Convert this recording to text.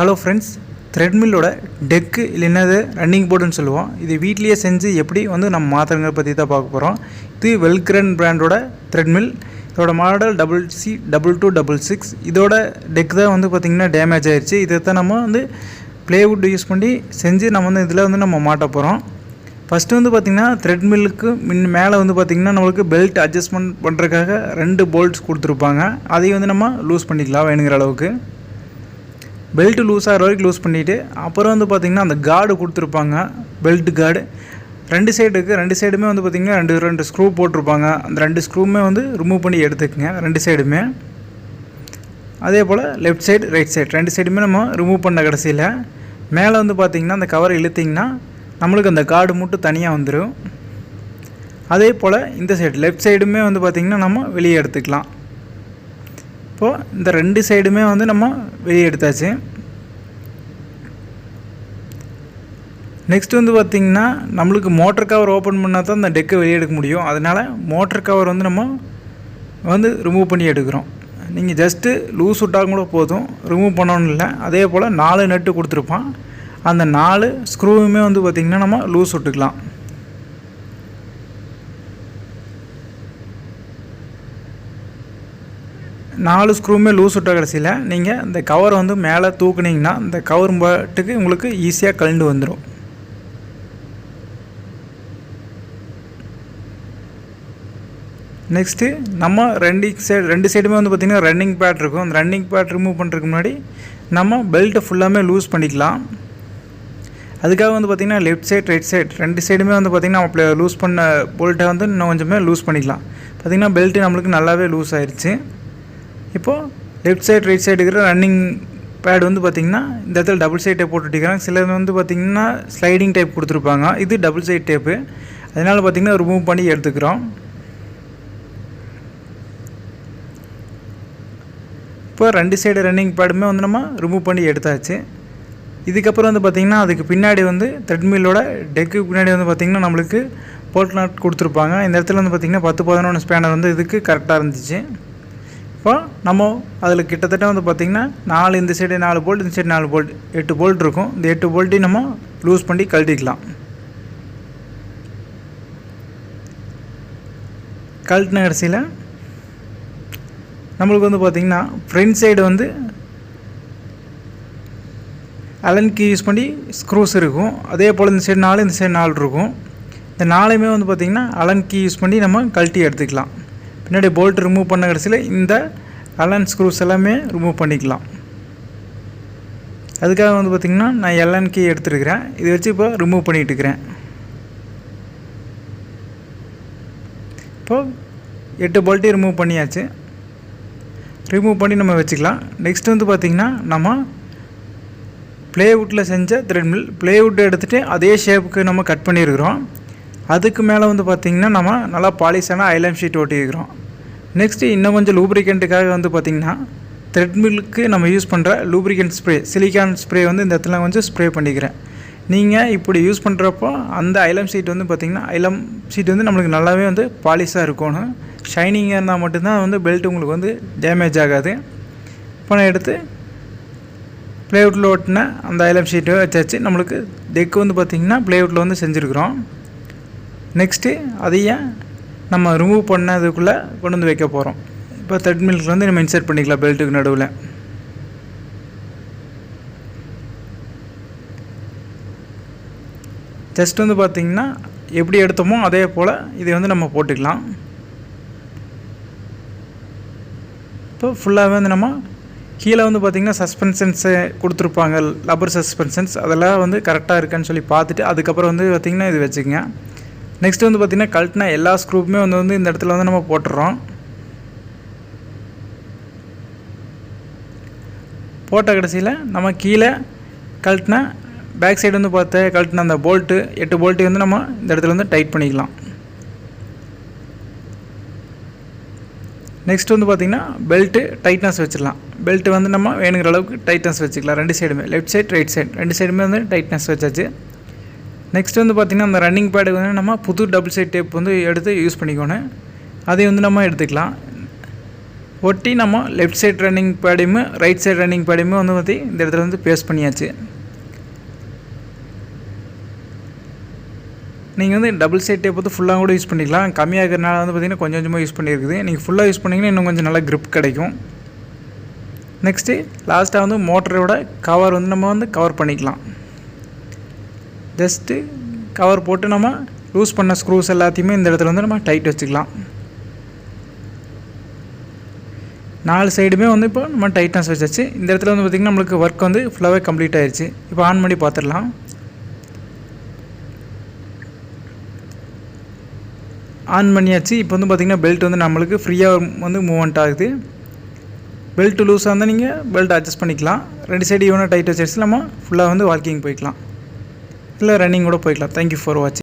Hello friends, த்ரெட்மில்லோட tech இல்லைன்னா running போர்டுன்னு சொல்லுவோம். இது வீட்லேயே செஞ்சு எப்படி நம்ம மாற்றுறங்க பற்றி தான் பார்க்க போகிறோம். இது வெல்க்ரன் பிராண்டோட த்ரெட்மில். இதோட மாடல் CC2266. இதோட டெக் தான் பார்த்திங்கன்னா டேமேஜ் ஆகிடுச்சு. இதை தான் நம்ம ப்ளைவுட் யூஸ் பண்ணி செஞ்சு நம்ம இதில் நம்ம மாட்ட போகிறோம். ஃபஸ்ட்டு பார்த்திங்கன்னா த்ரெட்மில்லுக்கு மேலே பார்த்திங்கன்னா நம்மளுக்கு பெல்ட் அட்ஜஸ்ட்மெண்ட் பண்ணுறதுக்காக 2 போல்ட்ஸ் கொடுத்துருப்பாங்க. அதையும் நம்ம லூஸ் பண்ணிக்கலாம் வேணுங்கிற அளவுக்கு. பெல்ட்டு லூஸ் ஆகிற வரைக்கும் லூஸ் பண்ணிவிட்டு அப்புறம் பார்த்திங்கன்னா அந்த கார்டு கொடுத்துருப்பாங்க, பெல்ட் கார்டு. 2 சைடுமே பார்த்திங்கன்னா 2 ஸ்க்ரூ போட்டிருப்பாங்க. அந்த 2 ஸ்க்ரூவுமே ரிமூவ் பண்ணி எடுத்துக்கங்க 2 சைடுமே. அதே போல் லெஃப்ட் சைடு ரைட் சைடு 2 சைடுமே நம்ம ரிமூவ் பண்ண கடைசியில் மேலே பார்த்திங்கன்னா அந்த கவரை இழுத்திங்கன்னா நம்மளுக்கு அந்த கார்டு மட்டும் தனியாக வந்துடும். அதே போல் இந்த சைடு லெஃப்ட் சைடுமே பார்த்திங்கன்னா நம்ம வெளியே எடுத்துக்கலாம். இப்போது இந்த 2 சைடுமே நம்ம வெளியே எடுத்தாச்சு. நெக்ஸ்ட் பார்த்திங்கன்னா நம்மளுக்கு மோட்டர் கவர் ஓப்பன் பண்ணால் தான் இந்த டெக்கை வெளியே எடுக்க முடியும். அதனால் மோட்டர் கவர் நம்ம ரிமூவ் பண்ணி எடுக்கிறோம். நீங்கள் ஜஸ்ட்டு லூஸ் விட்டாலும் கூட போதும், ரிமூவ் பண்ணணும் இல்லை. அதே போல் 4 நட்டு கொடுத்துருப்பான். அந்த 4 ஸ்க்ரூவுமே பார்த்திங்கன்னா நம்ம லூஸ் விட்டுக்கலாம். நாலு ஸ்க்ரூவுமே லூஸ் விட்ட கடைசியில் நீங்கள் இந்த கவர் மேலே தூக்குனிங்கன்னா இந்த கவர் பாட்டுக்கு உங்களுக்கு ஈஸியாக கழண்டு வந்துடும். நெக்ஸ்ட்டு நம்ம 2 சைடுமே பார்த்திங்கன்னா ரன்னிங் பேட் இருக்கும். அந்த ரன்னிங் பேட் ரிமூவ் பண்ணுறதுக்கு முன்னாடி நம்ம பெல்ட்டை ஃபுல்லாமே லூஸ் பண்ணிக்கலாம். அதுக்காக பார்த்திங்கன்னா லெஃப்ட் சைடு ரைட் சைடு 2 சைடுமே பார்த்திங்கன்னா நம்ம லூஸ் பண்ண போல்ட்டை இன்னும் கொஞ்சமே லூஸ் பண்ணிக்கலாம். பார்த்திங்கன்னா பெல்ட்டு நம்மளுக்கு நல்லாவே லூஸ் ஆயிடுச்சு. இப்போது லெஃப்ட் சைடு ரைட் சைடு இருக்கிற ரன்னிங் பேட் பார்த்திங்கன்னா இந்த இடத்துல டபுள் சைட் டேப் போட்டுட்டிருக்காங்க. சிலது பார்த்திங்கன்னா ஸ்லைடிங் டைப் கொடுத்துருப்பாங்க. இது டபுள் சைட் டேப்பு. அதனால் பார்த்திங்கன்னா ரிமூவ் பண்ணி எடுத்துக்கிறோம். இப்போ 2 சைடு ரன்னிங் பேடுமே நம்ம ரிமூவ் பண்ணி எடுத்தாச்சு. இதுக்கப்புறம் பார்த்திங்கன்னா அதுக்கு பின்னாடி த்ரெட்மில்லோட டெக்கு பின்னாடி பார்த்திங்கன்னா நம்மளுக்கு போல்ட் நாட் கொடுத்துருப்பாங்க. இந்த இடத்துல பார்த்திங்கன்னா 10-11 ஸ்பேனர் இதுக்கு கரெக்டாக இருந்துச்சு. இப்போ நம்ம அதில் கிட்டத்தட்ட பார்த்திங்கன்னா 4 இந்த சைடு 4 போல்ட், இந்த சைடு 4 போல்ட், 8 போல்ட் இருக்கும். இந்த 8 போல்ட்டையும் நம்ம லூஸ் பண்ணி கழட்டிக்கலாம். கழட்டின கடைசியில் நம்மளுக்கு பார்த்திங்கன்னா front side Allen key use பண்ணி ஸ்க்ரூஸ் இருக்கும். அதே போல் இந்த சைடு 4 இந்த சைடு 4 இருக்கும். இந்த 4மே பார்த்திங்கன்னா அலன் கீ யூஸ் பண்ணி நம்ம கழட்டி எடுத்துக்கலாம். பின்னாடி போல்ட் ரிமூவ் பண்ண கடைசியில் இந்த அலன் ஸ்க்ரூஸ் எல்லாமே ரிமூவ் பண்ணிக்கலாம். அதுக்காக பார்த்திங்கன்னா நான் எல்என் கீ எடுத்துருக்கிறேன். இதை வச்சு இப்போ ரிமூவ் பண்ணிகிட்டு இருக்கிறேன். இப்போது 8 போல்ட்டையும் ரிமூவ் பண்ணியாச்சு. ரிமூவ் பண்ணி நம்ம வச்சுக்கலாம். நெக்ஸ்ட் பார்த்திங்கன்னா நம்ம ப்ளைவுட்டில் செஞ்ச த்ரெட்மில் ப்ளைவுட் எடுத்துகிட்டு அதே ஷேப்புக்கு நம்ம கட் பண்ணியிருக்கிறோம். அதுக்கு மேலே பார்த்திங்கன்னா நம்ம நல்லா பாலிஷான ஐலம் ஷீட் ஒட்டியிருக்கிறோம். நெக்ஸ்ட்டு இன்னும் கொஞ்சம் லூப்ரிகண்ட்டுக்காக பார்த்திங்கன்னா த்ரெட்மில்லுக்கு நம்ம யூஸ் பண்ணுற லூப்ரிகண்ட் ஸ்ப்ரே, சிலிக்கான் ஸ்ப்ரே இந்த இடத்துல கொஞ்சம் ஸ்ப்ரே பண்ணிக்கிறேன். நீங்கள் இப்படி யூஸ் பண்ணுறப்போ அந்த ஐலம் ஷீட் பார்த்திங்கன்னா ஐலம் ஷீட் நம்மளுக்கு நல்லாவே பாலிஷாக இருக்கணும். ஷைனிங்காக இருந்தால் மட்டும்தான் பெல்ட் உங்களுக்கு டேமேஜ் ஆகாது. இப்போ நான் எடுத்து ப்ளைவுட்டில் ஓட்டின அந்த ஐலம் ஷீட்டை வச்சாச்சு. நம்மளுக்கு டெக்கு பார்த்திங்கன்னா ப்ளைவுட்டில் செஞ்சுருக்குறோம். நெக்ஸ்ட்டு அதையே நம்ம ரிமூவ் பண்ணதுக்குள்ளே கொண்டு வைக்க போகிறோம். இப்போ த்ரெட்மில்க்கு நம்ம இன்சர்ட் பண்ணிக்கலாம் பெல்ட்டுக்கு நடுவில். ஜஸ்ட் பார்த்திங்கன்னா எப்படி எடுத்தோமோ அதே போல் இதை நம்ம போட்டுக்கலாம். இப்போ ஃபுல்லாகவே நம்ம கீழே பார்த்திங்கன்னா சஸ்பென்ஷன்ஸை கொடுத்துருப்பாங்க, லப்பர் சஸ்பென்ஷன்ஸ். அதெல்லாம் கரெக்டாக இருக்கான்னு சொல்லி பார்த்துட்டு அதுக்கப்புறம் பார்த்திங்கன்னா இது வச்சுக்கோங்க. நெக்ஸ்ட் பார்த்திங்கன்னா கழட்டினா எல்லா ஸ்க்ரூப்புமே இந்த இடத்துல நம்ம போட்டுடுறோம். போட்ட கடைசியில் நம்ம கீழே கழட்டின பேக் சைடு கழட்டின அந்த போல்ட்டு 8 போல்ட்டு நம்ம இந்த இடத்துல டைட் பண்ணிக்கலாம். நெக்ஸ்ட் பார்த்திங்கன்னா பெல்ட்டு டைட்னஸ் வச்சிடலாம். பெல்ட்டு நம்ம வேணுங்கிற அளவுக்கு டைட்னஸ் வச்சுக்கலாம். 2 சைடுமே லெஃப்ட் சைடு ரைட் சைடு 2 சைடுமே டைட்னஸ் வச்சாச்சு. நெக்ஸ்ட் பார்த்திங்கன்னா அந்த ரன்னிங் பேடுக்கு நம்ம புது டபுள் சைட் டேப் எடுத்து யூஸ் பண்ணிக்கணும். அதை நம்ம எடுத்துக்கலாம். ஒட்டி நம்ம லெஃப்ட் சைட் ரன்னிங் பேடையும் ரைட் சைட் ரன்னிங் பேடையும் வந்து பார்த்தி இந்த இடத்துல வந்து பேஸ்ட் பண்ணியாச்சு. நீங்கள் வந்து டபுள் சைட் டேப் வந்து ஃபுல்லாக கூட யூஸ் பண்ணிக்கலாம். கம்மியாக இருக்கிறனால வந்து பார்த்திங்கன்னா கொஞ்சம் கொஞ்சமாக யூஸ் பண்ணியிருக்குது. நீங்கள் ஃபுல்லாக யூஸ் பண்ணிங்கன்னா இன்னும் கொஞ்சம் நல்லா grip கிடைக்கும். நெக்ஸ்ட்டு லாஸ்ட்டாக வந்து மோட்டரோட கவர் வந்து நம்ம வந்து கவர் பண்ணிக்கலாம். ஜஸ்ட்டு கவர் போட்டு நம்ம லூஸ் பண்ண ஸ்க்ரூஸ் எல்லாத்தையுமே இந்த இடத்துல வந்து நம்ம டைட் வச்சுக்கலாம். 4 சைடுமே வந்து இப்போ நம்ம டைட்னஸ் வச்சாச்சு. இந்த இடத்துல வந்து பார்த்திங்கன்னா நம்மளுக்கு ஒர்க் வந்து ஃபுல்லாகவே கம்ப்ளீட் ஆயிடுச்சு. இப்போ ஆன் பண்ணி பார்த்துடலாம். ஆன் பண்ணியாச்சு. இப்போ வந்து பார்த்திங்கன்னா பெல்ட் வந்து நம்மளுக்கு ஃப்ரீயாக வந்து மூவ்மெண்ட் ஆகுது. பெல்ட் லூஸாக இருந்தால் நீங்கள் பெல்ட் அட்ஜஸ்ட் பண்ணிக்கலாம். 2 சைடு ஈவனாக டைட் வச்சு நம்ம ஃபுல்லாக வந்து வாக்கிங் போய்க்கலாம், இல்லை ரன்னிங் கூட போய்க்கலாம். தேங்க்யூ ஃபார் வாட்சிங்.